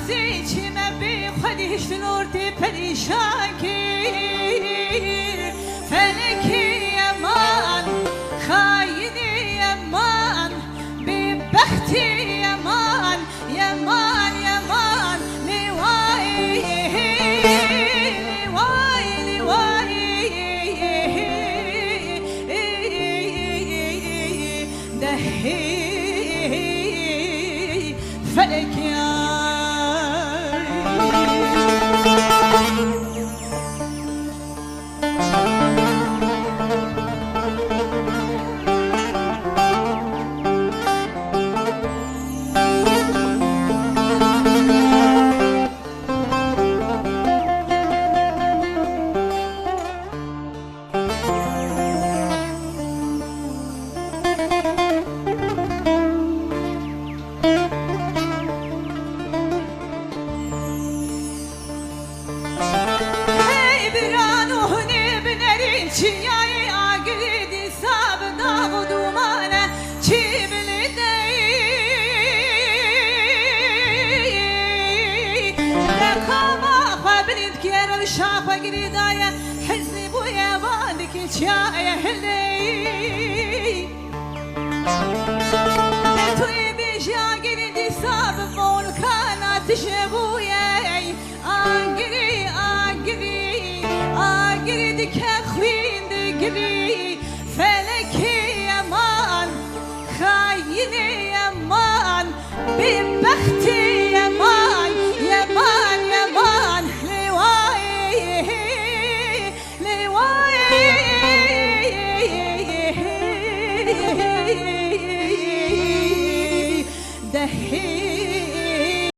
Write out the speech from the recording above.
عزیزی چیمه بی خودی شنورتی پریشان کیر فلکی امان خاینی امان بی بختی امان یمان یمان لیوای لیوای لیوای دهی فلکی چیای آگری ساب داغ و دومانه چی بلیدی رکاما خواه بلید که رو شاق و گریدای حزی بوی باندی که چیای هلی توی بیش آگری دی ساب مولکانات شبوی آگری آگری آگری دی که خوین دیگری فلکی امان خاینی امان بی بخت